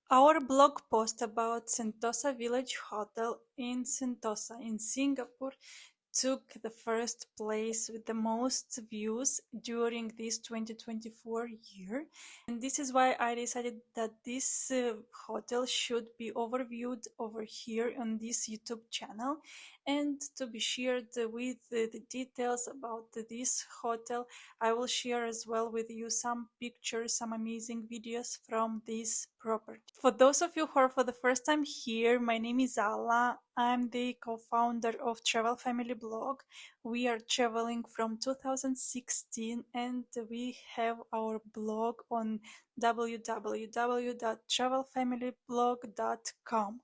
Our blog post about Sentosa Village Hotel in Sentosa in Singapore took the first place with the most views during this 2024 year. And this is why I decided that this hotel should be overviewed over here on this YouTube channel and to be shared with the details about this hotel. I will share as well with you some pictures, some amazing videos from this property. For those of you who are for the first time here, my name is Ala. I'm the co-founder of Travel Family Blog. We are traveling from 2016 and we have our blog on www.travelfamilyblog.com.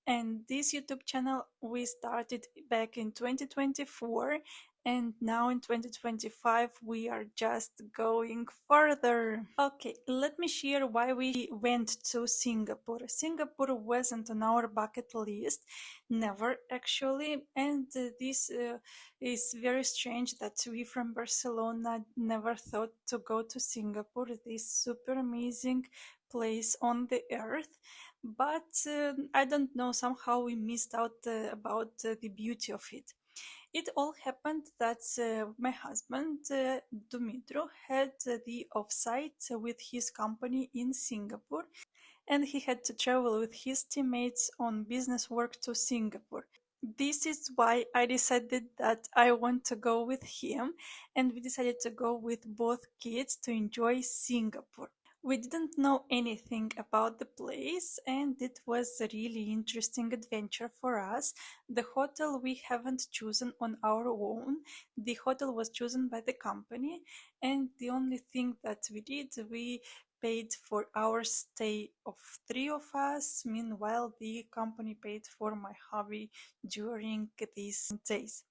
And this YouTube channel we started back in 2024, and now in 2025 we are just going further. Okay, let me share why we went to Singapore. Singapore wasn't on our bucket list, never actually, and this is very strange that we from Barcelona never thought to go to Singapore, this super amazing place on the earth. But I don't know, somehow we missed out about the beauty of it. It all happened that my husband, Dumitru, had the offsite with his company in Singapore, and he had to travel with his teammates on business work to Singapore. This is why I decided that I want to go with him, and we decided to go with both kids to enjoy Singapore. We didn't know anything about the place, and it was a really interesting adventure for us. The hotel we haven't chosen on our own. The hotel was chosen by the company, and the only thing that we did, we paid for our stay of three of us. Meanwhile, the company paid for my hubby during these days.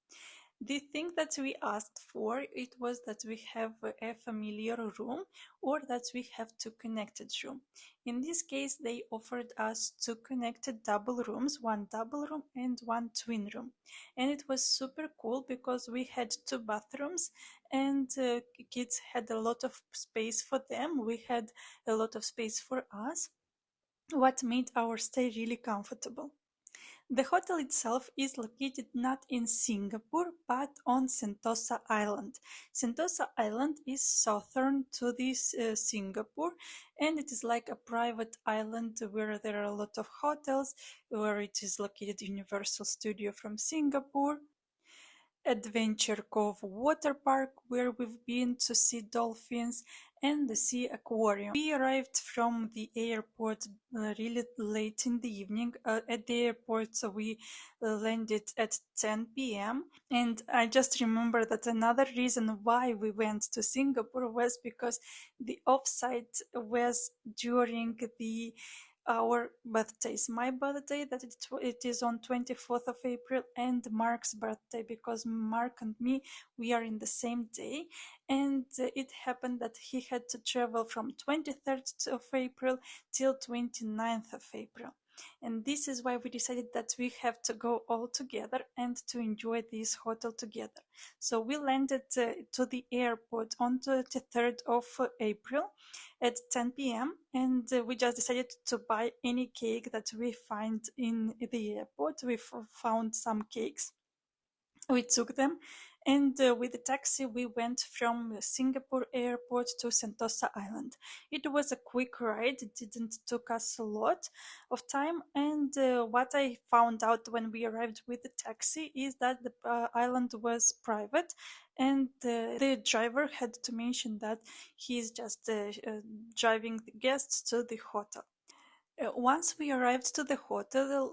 The thing that we asked for, it was that we have a familiar room or that we have two connected room. In this case, they offered us two connected double rooms, one double room and one twin room. And it was super cool because we had two bathrooms and kids had a lot of space for them. We had a lot of space for us, what made our stay really comfortable. The hotel itself is located not in Singapore but on Sentosa Island. Sentosa Island is southern to this Singapore, and it is like a private island where there are a lot of hotels, where it is located Universal Studio from Singapore, Adventure Cove water park where we've been to see dolphins, and the S.E.A. Aquarium. We arrived from the airport really late in the evening. At the airport, so we landed at 10 p.m. And I just remember that another reason why we went to Singapore was because the offsite was during the our birthdays. My birthday, that it is on 24th of April, and Mark's birthday, because Mark and me, we are in the same day. And it happened that he had to travel from 23rd of April till 29th of April. And this is why we decided that we have to go all together and to enjoy this hotel together. So we landed to the airport on the 3rd of April at 10 p.m. and we just decided to buy any cake that we find in the airport. We found some cakes, we took them, and with the taxi we went from Singapore airport to Sentosa Island. It was a quick ride, it didn't took us a lot of time, and what I found out when we arrived with the taxi is that the island was private, and the driver had to mention that he's just driving the guests to the hotel. Once we arrived to the hotel,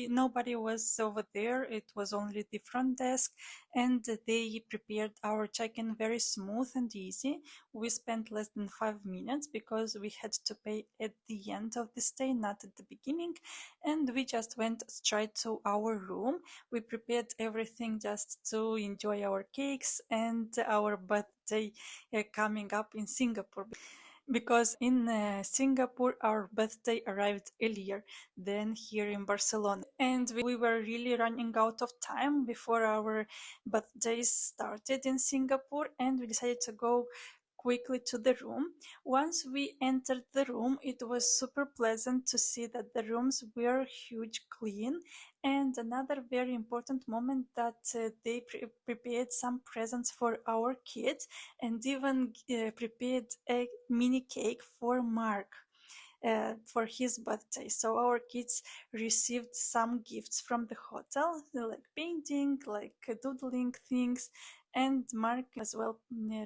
nobody was over there. It was only the front desk, and they prepared our check-in very smooth and easy. We spent less than 5 minutes because we had to pay at the end of the stay, not at the beginning, and we just went straight to our room. We prepared everything just to enjoy our cakes and our birthday coming up in Singapore, because in Singapore our birthday arrived earlier than here in Barcelona, and we were really running out of time before our birthdays started in Singapore, and we decided to go quickly to the room. Once we entered the room, it was super pleasant to see that the rooms were huge, clean. And another very important moment that they prepared some presents for our kids and even prepared a mini cake for Mark. For his birthday. So our kids received some gifts from the hotel, like painting, like doodling things, and Mark as well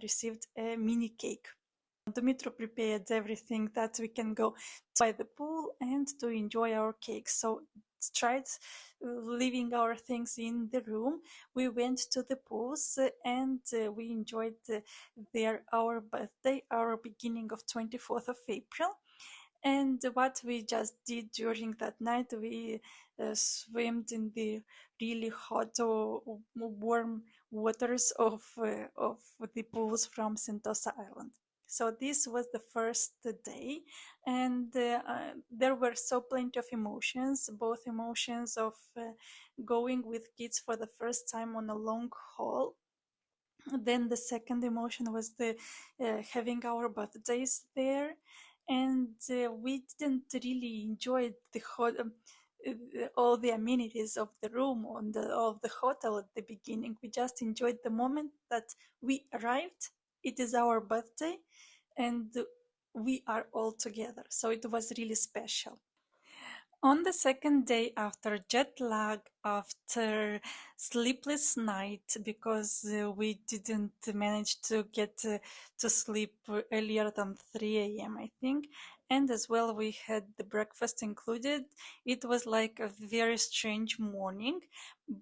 received a mini cake. Dumitro prepared everything that we can go by the pool and to enjoy our cake. So tried leaving our things in the room. We went to the pools and we enjoyed there our birthday, our beginning of 24th of April. And what we just did during that night, we swam in the really hot or warm waters of the pools from Sentosa Island. So this was the first day, and there were so plenty of emotions, both emotions of going with kids for the first time on a long haul. Then the second emotion was the having our birthdays there, and we didn't really enjoy the all the amenities of the room of the hotel at the beginning. We just enjoyed the moment that we arrived. It is our birthday, and we are all together. So it was really special. On the second day, after jet lag, after sleepless night, because we didn't manage to get to sleep earlier than 3 a.m., I think, and as well we had the breakfast included. It was like a very strange morning,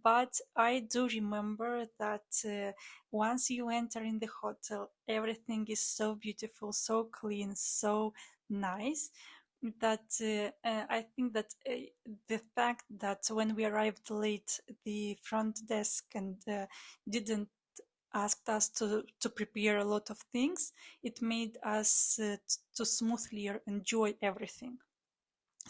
but I do remember that once you enter in the hotel, everything is so beautiful, so clean, so nice that I think that the fact that when we arrived late, the front desk and didn't asked us to prepare a lot of things, it made us to smoothly enjoy everything.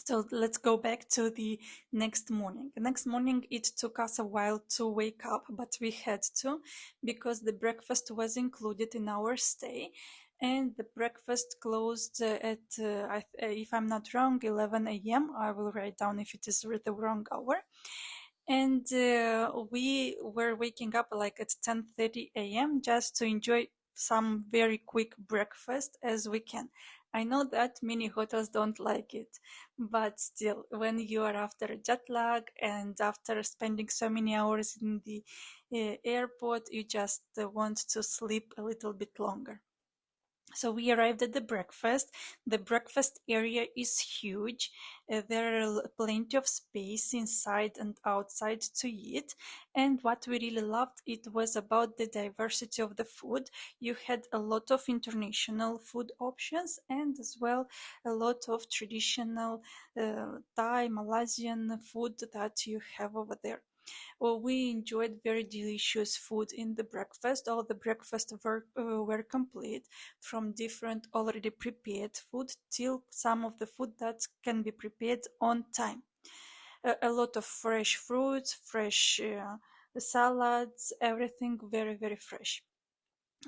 So let's go back to the next morning. The next morning, it took us a while to wake up, but we had to because the breakfast was included in our stay. And the breakfast closed at, if I'm not wrong, 11 a.m. I will write down if it is the wrong hour. And we were waking up like at 10:30 a.m. just to enjoy some very quick breakfast as we can. I know that many hotels don't like it, but still, when you are after jet lag and after spending so many hours in the airport, you just want to sleep a little bit longer. So we arrived at the breakfast. The breakfast area is huge. There are plenty of space inside and outside to eat. And what we really loved, it was about the diversity of the food. You had a lot of international food options and as well a lot of traditional Thai, Malaysian food that you have over there. Well, we enjoyed very delicious food in the breakfast. All the breakfast were complete, from different already prepared food till some of the food that can be prepared on time. A lot of fresh fruits, fresh salads, everything very, very fresh.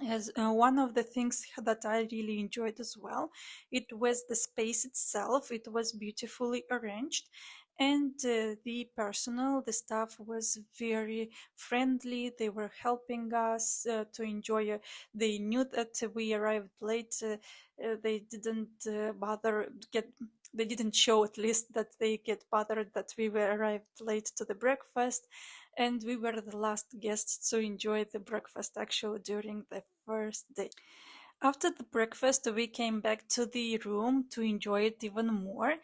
As one of the things that I really enjoyed as well, it was the space itself. It was beautifully arranged, and the personnel, the staff was very friendly. They were helping us to enjoy. They knew that we arrived late. They didn't bother get. They didn't show at least that they get bothered that we were arrived late to the breakfast, and we were the last guests to enjoy the breakfast actually during the first day. After the breakfast, we came back to the room to enjoy it even more.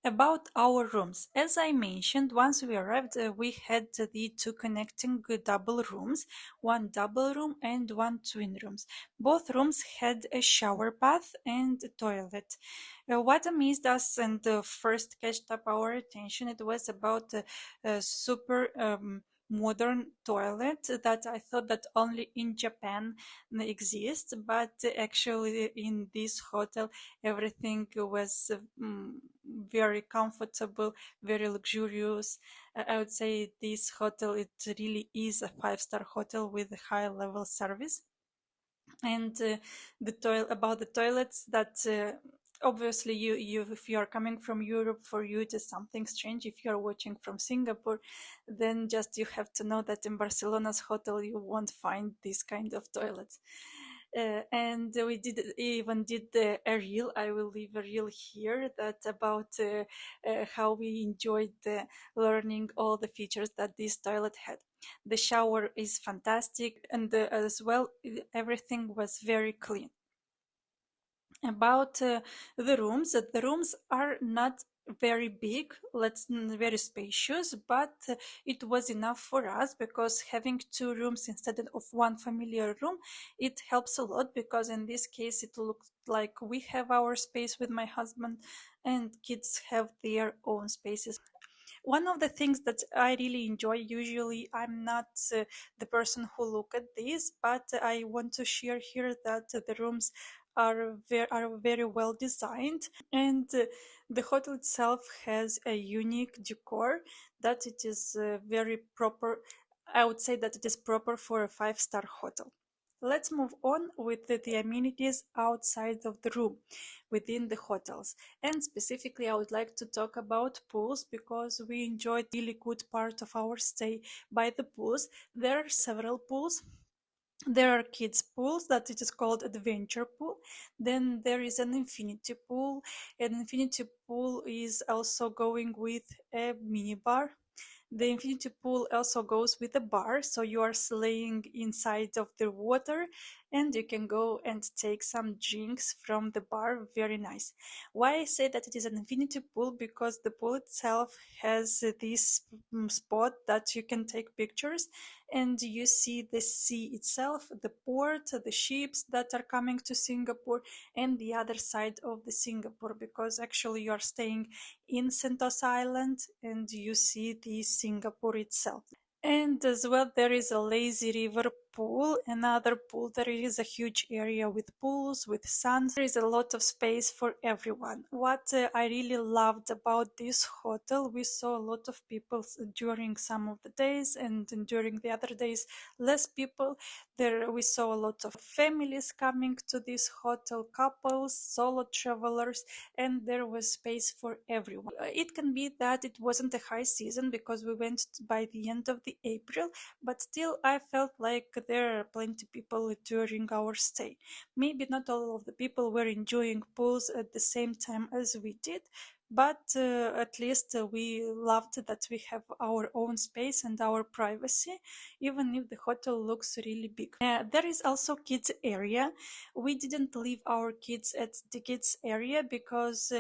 About our rooms, as I mentioned, once we arrived, we had the two connecting double rooms, one double room and one twin rooms. Both rooms had a shower bath and a toilet. What amazed us and first catched up our attention, it was about a super modern toilet that I thought that only in Japan exists, but actually in this hotel everything was very comfortable, very luxurious. I would say this hotel, it really is a five-star hotel with a high level service. And about the toilets, that obviously you if you are coming from Europe, for you it is something strange. If you are watching from Singapore, then just you have to know that in Barcelona's hotel you won't find this kind of toilets. And we did even did a reel. I will leave a reel here that about how we enjoyed learning all the features that this toilet had. The shower is fantastic, and as well, everything was very clean. About the rooms are not very big, very spacious, but it was enough for us, because having two rooms instead of one familiar room, it helps a lot, because in this case it looks like we have our space with my husband and kids have their own spaces. One of the things that I really enjoy, usually I'm not the person who look at this, but I want to share here that the rooms are very well designed, and the hotel itself has a unique decor that it is very proper. I would say that it is proper for a five-star hotel. Let's move on with the amenities outside of the room within the hotels. And specifically, I would like to talk about pools, because we enjoyed really good part of our stay by the pools. There are several pools. There are kids pools that it is called adventure pool. Then there is an infinity pool. An infinity pool is also going with a mini bar. The infinity pool also goes with a bar, so you are laying inside of the water and you can go and take some drinks from the bar. Very nice. Why I say that it is an infinity pool? Because the pool itself has this spot that you can take pictures and you see the sea itself, the port, the ships that are coming to Singapore, and the other side of the Singapore, because actually you are staying in Sentosa Island and you see the Singapore itself. And as well, there is a lazy river pool, another pool. There is a huge area with pools, with suns. There is a lot of space for everyone. What I really loved about this hotel, we saw a lot of people during some of the days, and during the other days, less people. There we saw a lot of families coming to this hotel, couples, solo travelers, and there was space for everyone. It can be that it wasn't a high season because we went by the end of the April, but still I felt like there are plenty people during our stay. Maybe not all of the people were enjoying pools at the same time as we did, but at least we loved that we have our own space and our privacy, even if the hotel looks really big. There is also kids area. We didn't leave our kids at the kids area because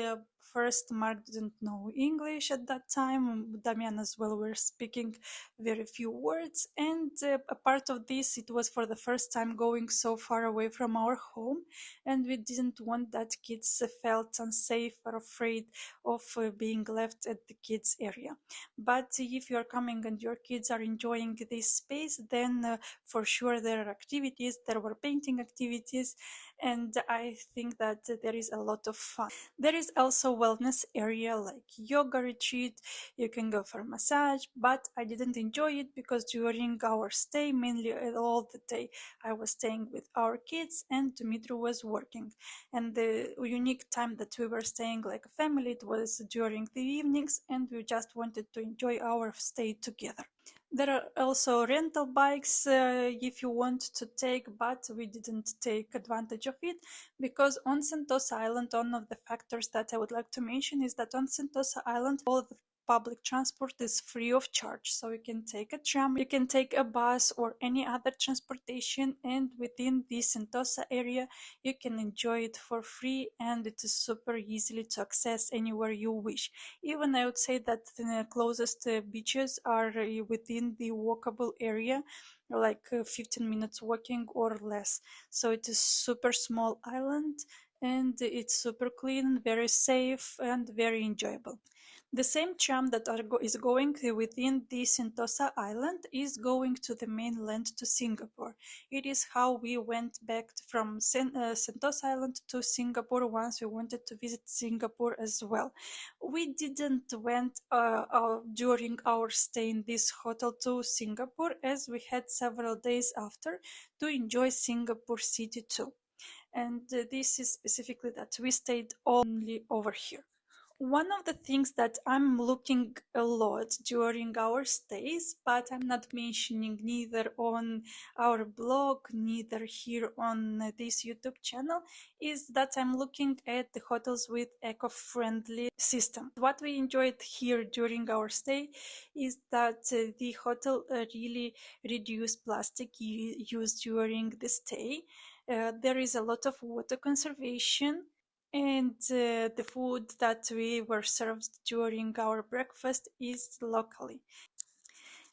first Mark didn't know English at that time. Damian as well were speaking very few words, and a part of this, it was for the first time going so far away from our home, and we didn't want that kids felt unsafe or afraid of being left at the kids area. But if you are coming and your kids are enjoying this space, then for sure there are activities. There were painting activities, and I think that there is a lot of fun. There is also wellness area like yoga retreat. You can go for massage, but I didn't enjoy it because during our stay, mainly all the day, I was staying with our kids and Dimitri was working. And the unique time that we were staying like a family, it was during the evenings, and we just wanted to enjoy our stay together. There are also rental bikes if you want to take, but we didn't take advantage of it because on Sentosa Island, one of the factors that I would like to mention is that on Sentosa Island, all the public transport is free of charge. So you can take a tram, you can take a bus or any other transportation, and within the Sentosa area, you can enjoy it for free, and it is super easily to access anywhere you wish. Even I would say that the closest beaches are within the walkable area, like 15 minutes walking or less. So it is super small island, and it's super clean, very safe, and very enjoyable. The same tram that is going within the Sentosa Island is going to the mainland to Singapore. It is how we went back from Sentosa Island to Singapore once we wanted to visit Singapore as well. We didn't went during our stay in this hotel to Singapore, as we had several days after to enjoy Singapore city too. And this is specifically that we stayed only over here. One of the things that I'm looking a lot during our stays, but I'm not mentioning neither on our blog, neither here on this YouTube channel, is that I'm looking at the hotels with eco-friendly system. What we enjoyed here during our stay is that the hotel really reduced plastic use during the stay. There is a lot of water conservation, and the food that we were served during our breakfast is locally.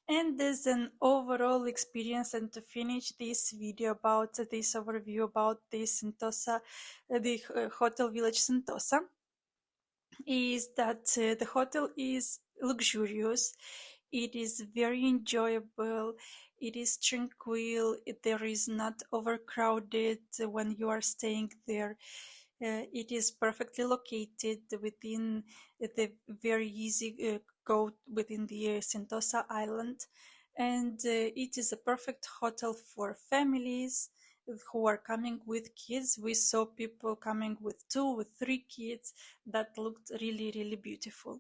And as an overall experience, and to finish this video about this overview about this Sentosa, the Hotel Village Sentosa, is that the hotel is luxurious, it is very enjoyable, it is tranquil, there is not overcrowded when you are staying there. It is perfectly located within the very easy go within the Sentosa Island, and it is a perfect hotel for families who are coming with kids. We saw people coming with 2 with 3 kids that looked really, really beautiful.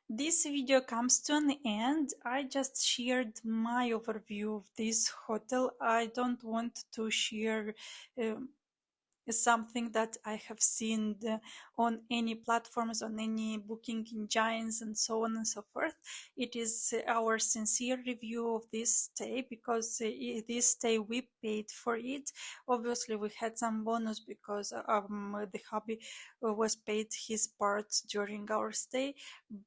This video comes to an end. I just shared my overview of this hotel. I don't want to share something that I have seen on any platforms, on any booking engines, and so on and so forth. It is our sincere review of this stay, because this stay we paid for it. Obviously, we had some bonus because the hubby was paid his part during our stay,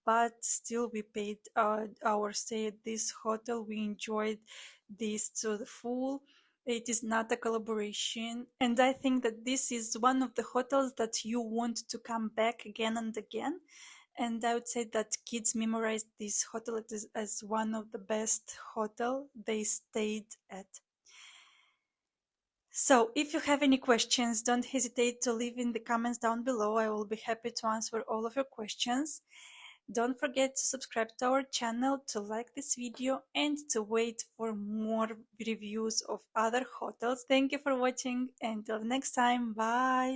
but still we paid our stay at this hotel. We enjoyed this to the full. It is not a collaboration, and I think that this is one of the hotels that you want to come back again and again. And I would say that kids memorized this hotel as one of the best hotel they stayed at. So if you have any questions, don't hesitate to leave in the comments down below. I will be happy to answer all of your questions. Don't forget to subscribe to our channel, to like this video, and to wait for more reviews of other hotels. Thank you for watching. Until next time, bye!